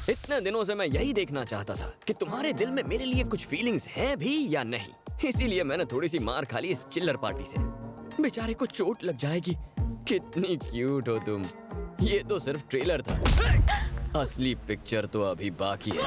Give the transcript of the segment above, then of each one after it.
इतने दिनों से मैं यही देखना चाहता था कि तुम्हारे दिल में मेरे लिए कुछ फीलिंग्स हैं भी या नहीं। इसीलिए मैंने थोड़ी सी मार खा ली इस चिल्लर पार्टी से। बेचारे को चोट लग जाएगी। कितनी क्यूट हो तुम। ये तो सिर्फ ट्रेलर था, असली पिक्चर तो अभी बाकी है।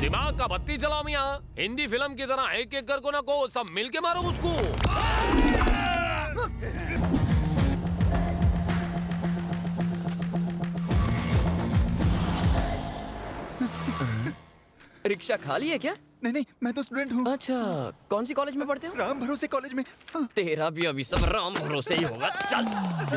दिमाग का बत्ती जलाओ मियां। हिंदी फिल्म की तरह एक एक कर को ना को सब मिलके मारो उसको। रिक्शा खाली है क्या? नहीं, मैं तो स्टूडेंट हूँ। अच्छा, कौन सी कॉलेज में पढ़ते हो? राम भरोसे कॉलेज में। हाँ। तेरा भी अभी सब राम भरोसे ही होगा। चल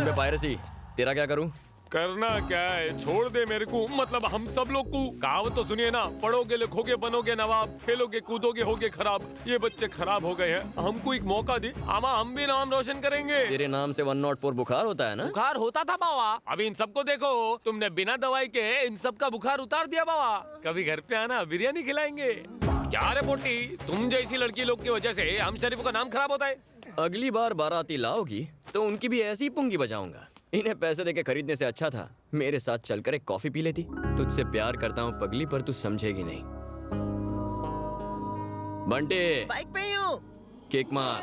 मैं पायरेसी, तेरा क्या करूं? करना क्या है, छोड़ दे मेरे को। मतलब हम सब लोग को। कहावत तो सुनिए ना, पढ़ोगे लिखोगे बनोगे नवाब, खेलोगे कूदोगे होगे खराब। ये बच्चे खराब हो गए हैं, हमको एक मौका दे आमा, हम भी नाम रोशन करेंगे। तेरे नाम से 104 बुखार होता है ना? बुखार होता था बाबा। अभी इन सबको देखो, तुमने बिना दवाई के इन सब का बुखार उतार दिया बाबा। कभी घर पे आना, बिरयानी खिलाएंगे। क्या रे पोटी, तुम जैसी लड़की लोग की वजह से हम शरीफ का नाम खराब होता है। अगली बार बाराती लाओगी तो उनकी भी ऐसी पुंगी बजाऊंगा। इन्हें पैसे देके खरीदने से अच्छा था मेरे साथ चलकर एक कॉफी पी लेती। तुझसे प्यार करता हूँ पगली, पर तू समझेगी नहीं। बंटे, बाइक पे ही हूँ। किक मार।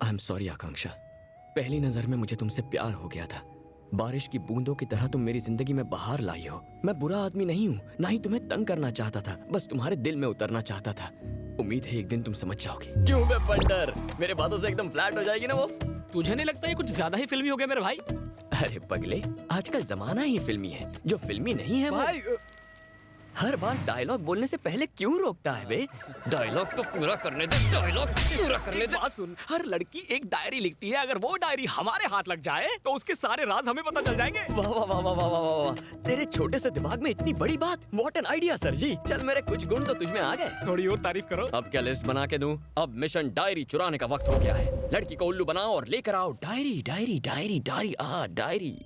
आई एम सॉरी आकांक्षा, पहली नजर में मुझे तुमसे प्यार हो गया था। बारिश की बूंदों की तरह तुम मेरी जिंदगी में बाहर लाई हो। मैं बुरा आदमी नहीं हूँ, ना ही तुम्हें तंग करना चाहता था, बस तुम्हारे दिल में उतरना चाहता था। उम्मीद है एक दिन तुम समझ जाओगे। क्यों बे बंडर, मेरे बातों से एकदम फ्लैट हो जाएगी ना वो। तुझे नहीं लगता ये कुछ ज्यादा ही फिल्मी हो गया मेरे भाई? अरे पगले, आजकल जमाना ही फिल्मी है। जो फिल्मी नहीं है भाई, वो हर बार डायलॉग बोलने से पहले क्यों रोकता है बे? डायलॉग तो पूरा करने दे, डायलॉग पूरा करने दे। बात सुन, हर लड़की एक डायरी लिखती है, अगर वो डायरी हमारे हाथ लग जाए तो उसके सारे राज हमें पता चल जाएंगे। वाह वाह वाह वाह वाह वाह वाह, तेरे छोटे से दिमाग में इतनी बड़ी बात। व्हाट एन आइडिया सर जी। चल मेरे कुछ गुण तो तुझ में आ गए। थोड़ी और तारीफ करो। अब क्या लिस्ट बना के दूं? अब मिशन डायरी चुराने का वक्त हो गया है। लड़की को उल्लू बनाओ और लेकर आओ diary diary diary diary diary.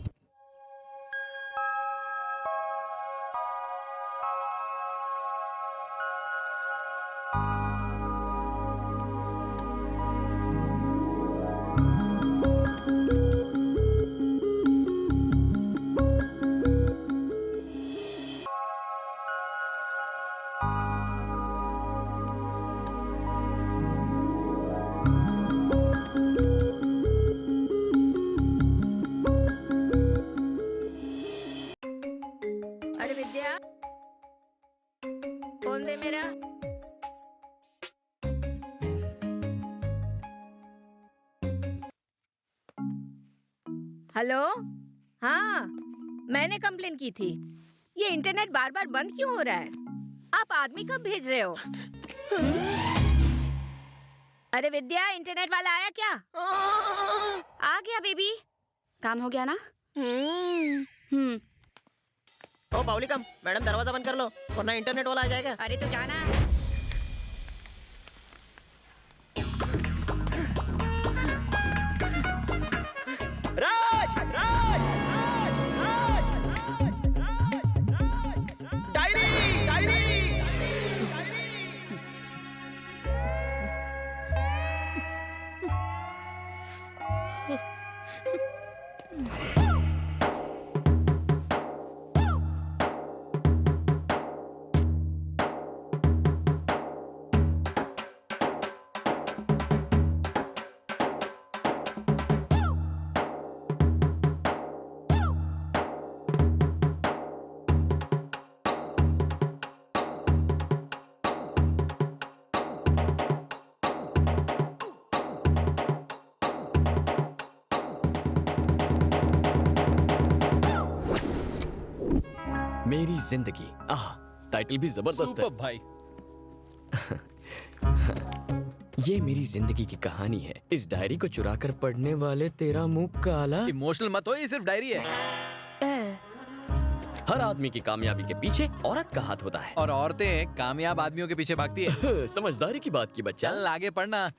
अरे विद्या, फोन दे मेरा। हेलो, हाँ, मैंने कंप्लेन की थी। ये इंटरनेट बार बार बंद क्यों हो रहा है? आप आदमी कब भेज रहे हो? अरे विद्या, इंटरनेट वाला आया क्या? आ गया बेबी। काम हो गया ना? ओ बाउलिकम, मैडम दरवाजा बंद कर लो वरना इंटरनेट वाला आ जाएगा। अरे तू जाना। राज राज राज राज राज राज राज डायरी डायरी मेरी जिंदगी। आह, टाइटल भी जबरदस्त है। सुपर भाई। ये मेरी जिंदगी की कहानी है। इस डायरी को चुराकर पढ़ने वाले तेरा मुंह काला। इमोशनल मत हो, ये सिर्फ डायरी है। हर आदमी की कामयाबी के पीछे औरत का हाथ होता है। और औरतें कामयाब आदमियों के पीछे भागती है। समझदारी की बात की बच्चा। चल आगे पढ़ना।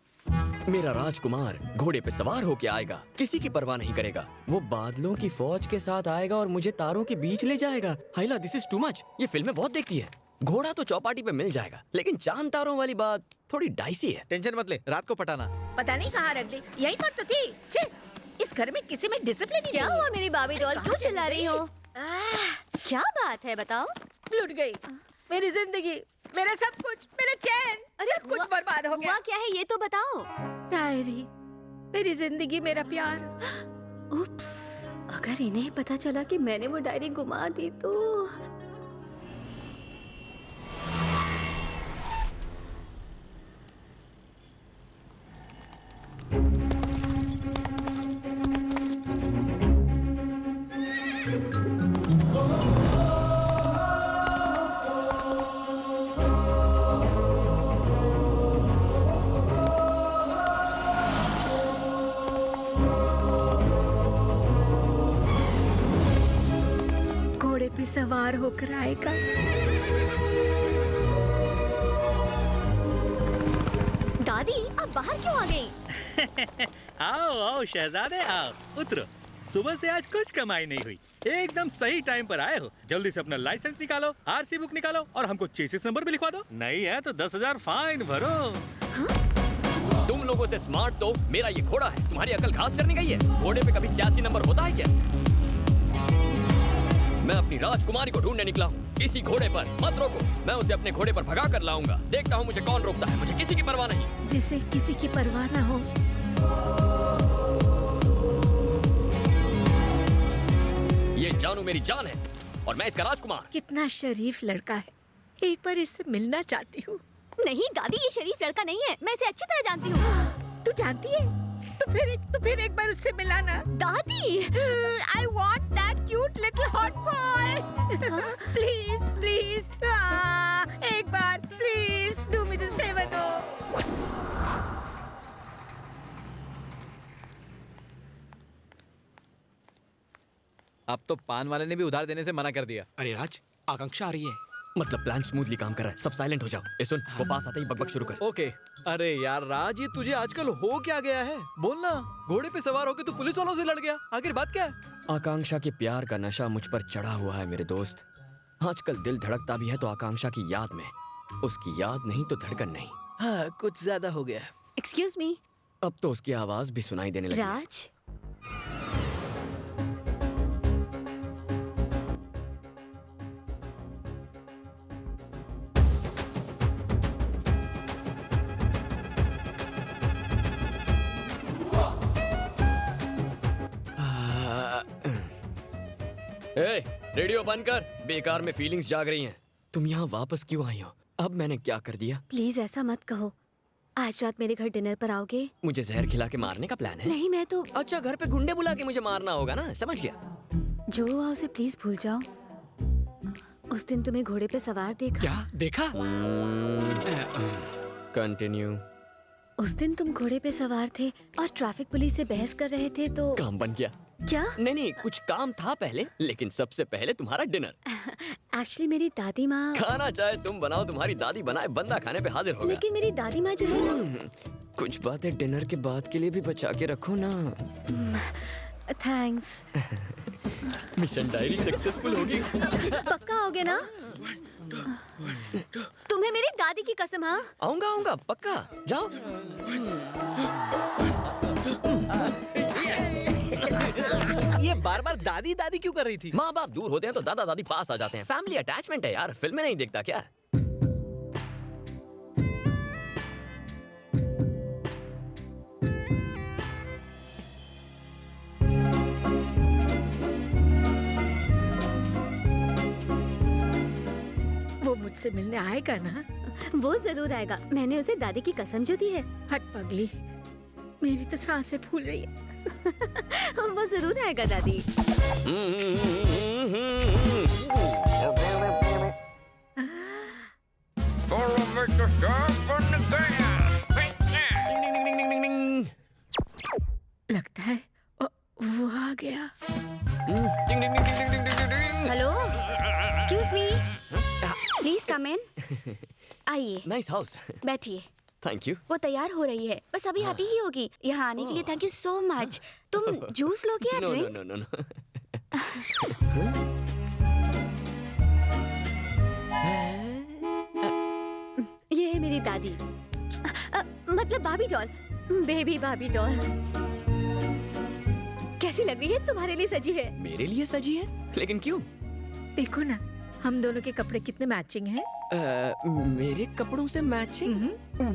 मेरा राजकुमार घोड़े पे सवार होके आएगा, किसी की परवाह नहीं करेगा। वो बादलों की फौज के साथ आएगा और मुझे तारों के बीच ले जाएगा। हाइला, दिस इज टू मच। ये फिल्में बहुत देखती है। घोड़ा तो चौपाटी पे मिल जाएगा, लेकिन चांद तारों वाली बात थोड़ी डाइसी है। टेंशन मत ले, रात को पटाना। पता नहीं कहाँ रख दी, यहीं पर तो थी। छे, इस घर में किसी में डिसिप्लिन ही क्या नहीं हुआ है। मेरी बाबी डॉल, कहाँ क्यों चली चिल्ला रही गई? हो? क्या बात है बताओ? लुट गई मेरी जिंदगी, मेरा सब कुछ, मेरा चैन, सब कुछ हुआ- बर्बाद हो गया। हुआ क्या है ये तो बताओ। डायरी, मेरी जिंदगी, मेरा प्यार। उप्स, अगर इन्हें पता चला कि मैंने वो डायरी गुमा दी तो। घोड़े पे सवार होकर आएगा। दादी, आप बाहर क्यों आ गई? आओ आओ शहजादे आओ, उतरो। सुबह से आज कुछ कमाई नहीं हुई, एकदम सही टाइम पर आए हो। जल्दी से अपना लाइसेंस निकालो, आरसी बुक निकालो और हमको चेसिस नंबर भी लिखवा दो। नहीं है तो 10,000 फाइन भरो। तुम लोगों से स्मार्ट तो मेरा ये घोड़ा है। तुम्हारी अकल घास चरने गई है। घोड़े पे कभी 86 नंबर होता है क्या? मैं अपनी राजकुमारी को ढूंढने निकला हूँ। इसी घोड़े पर मत रोको, मैं उसे अपने घोड़े पर भगा कर लाऊंगा। देखता हूँ मुझे कौन रोकता है। मुझे किसी की परवाह नहीं। जिसे किसी की परवाह ना हो। ये जानू मेरी जान है और मैं इसका राजकुमार। कितना शरीफ लड़का है, एक बार इससे मिलना चाहती हूँ। नहीं दादी, ये शरीफ लड़का नहीं है, मैं इसे अच्छी तरह जानती हूँ। तू जानती है? तो फिर एक बार उससे मिलाना। दादी, I want that cute little hot boy. Please, please, एक बार, please, do me this favor, no. अब तो पान वाले ने भी उधार देने से मना कर दिया। अरे राज, आकांक्षा आ रही है। मतलब प्लान स्मूथली काम कर रहा है। सब साइलेंट हो जाओ। ए सुन, वो पास आते ही बकबक शुरू कर। ओके। अरे यार राज, ये तुझे आजकल हो क्या गया है? बोलना। घोड़े पे सवार होके तू पुलिस वालों से लड़ गया, आखिर बात क्या है? आकांक्षा के प्यार का नशा मुझ पर चढ़ा हुआ है मेरे दोस्त। आजकल दिल धड़कता भी है तो आकांक्षा की याद में। उसकी याद नहीं तो धड़कन नहीं। हाँ, कुछ ज्यादा हो गया। Excuse me. अब तो उसकी आवाज भी सुनाई देने लगी। राज, ए, रेडियो बंद कर। बेकार में फीलिंग्स जाग रही हैं। तुम यहाँ वापस क्यों आई हो? अब मैंने क्या कर दिया? प्लीज ऐसा मत कहो। आज रात मेरे घर डिनर पर आओगे? मुझे जहर खिला के मारने का प्लान है? नहीं, मैं तो। अच्छा, घर पे गुंडे बुला के मुझे मारना होगा ना, समझ गया। जो हुआ उसे प्लीज भूल जाओ। उस दिन तुम्हें घोड़े पे सवार देखा। क्या देखा? कंटिन्यू। उस दिन तुम घोड़े पे सवार थे और ट्रैफिक पुलिस से बहस कर रहे थे तो। काम बन गया। क्या? नहीं, कुछ काम था पहले, लेकिन सबसे पहले तुम्हारा डिनर। एक्चुअली मेरी दादी माँ। खाना चाहे तुम बनाओ, तुम्हारी दादी बनाए, बंदा खाने पे हाजिर होगा। लेकिन मेरी दादी माँ जो है। कुछ बातें डिनर के बाद के लिए भी बचा के रखो ना। थैंक्स। मिशन डायरी सक्सेसफुल होगी। पक्का आओगे ना? तुम्हें मेरी दादी की कसम। हाँ, आऊंगा पक्का। जाओ। ये बार बार दादी दादी क्यों कर रही थी? माँ बाप दूर होते हैं तो दादा दादी पास आ जाते हैं। फैमिली अटैचमेंट है यार। फिल्में नहीं देखता क्या? वो मुझसे मिलने आएगा ना? वो जरूर आएगा। मैंने उसे दादी की कसम जो दी है। हट पगली, मेरी तो सांसें फूल रही है। वो जरूर आएगा दादी। गौरव में तो सब बन गया। Ding ding ding ding ding डिंग। लगता है वो आ गया। Ding ding ding ding ding ding ding. Hello, excuse me, please come in. आइए, नाइस हाउस। बैठिए। Thank you. वो तैयार हो रही है, बस अभी आती ही होगी। यहाँ आने के लिए थैंक यू सो मच। तुम जूस लोगे या no no drink? No no no. ये है मेरी दादी, मतलब भाभी डॉल, बेबी भाभी डॉल। कैसी लग रही है? तुम्हारे लिए सजी है। मेरे लिए सजी है? लेकिन क्यों? देखो ना, हम दोनों के कपड़े कितने मैचिंग हैं। मेरे कपड़ों से मैचिंग?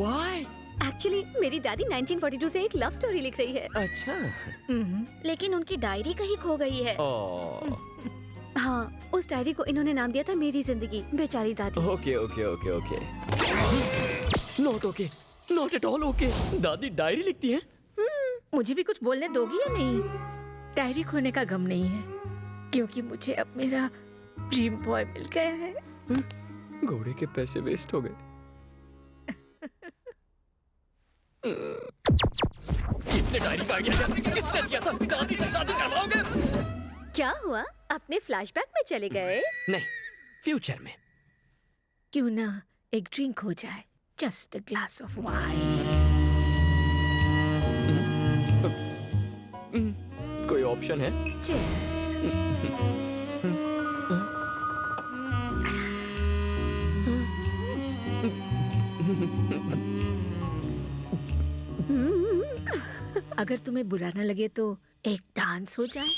Why? एक्चुअली मेरी दादी 1942 से एक लव स्टोरी लिख रही है, अच्छा। लेकिन उनकी डायरी कहीं खो गई है। ओह। हाँ, उस डायरी को इन्होंने नाम दिया था मेरी जिंदगी। बेचारी दादी। Okay okay okay okay. Not okay, not at all okay. दादी डायरी लिखती है? मुझे भी कुछ बोलने दोगी या नहीं? डायरी खोने का गम नहीं है, क्योंकि मुझे अब मेरा ड्रीम बॉय मिल गया है। घोड़े के पैसे वेस्ट हो गए। किसने डायरी का आइडिया दिया? किसने दिया था? दादी से शादी करवाओगे? क्या हुआ? अपने फ्लैशबैक में चले गए? नहीं, फ्यूचर में। क्यों ना एक ड्रिंक हो जाए, just a glass of wine. कोई ऑप्शन है? Cheers. अगर तुम्हें बुरा न लगे तो एक डांस हो जाए।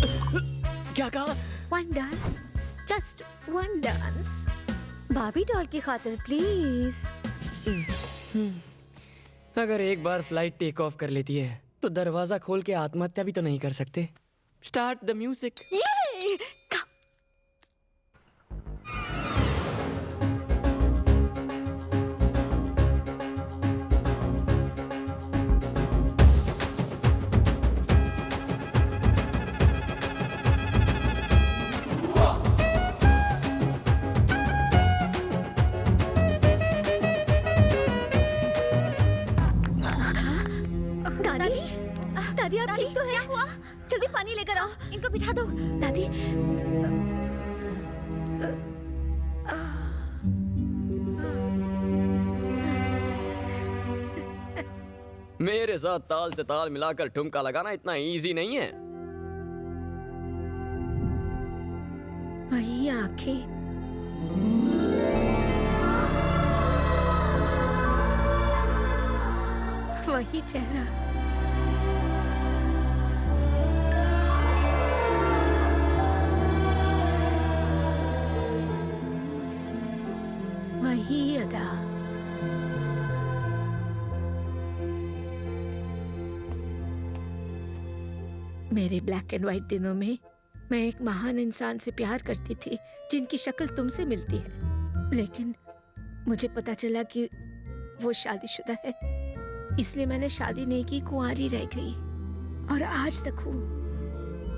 क्या कहा? One dance, just one dance. भाभी डॉल की खातिर प्लीज। अगर एक बार फ्लाइट टेक ऑफ कर लेती है तो दरवाजा खोल के आत्महत्या भी तो नहीं कर सकते। Start the music. दादी, दादी आप ठीक तो है? क्या हुआ? जल्दी पानी लेकर आओ, इनको बिठा दो। दादी, मेरे साथ ताल से ताल मिलाकर ठुमका लगाना इतना इजी नहीं है। वही आंखें, वही चेहरा। वही अदा। मेरे ब्लैक एंड व्हाइट दिनों में मैं एक महान इंसान से प्यार करती थी जिनकी शक्ल तुमसे मिलती है, लेकिन मुझे पता चला कि वो शादीशुदा है, इसलिए मैंने शादी नहीं की, कुंवारी रह गई और आज तक हूँ।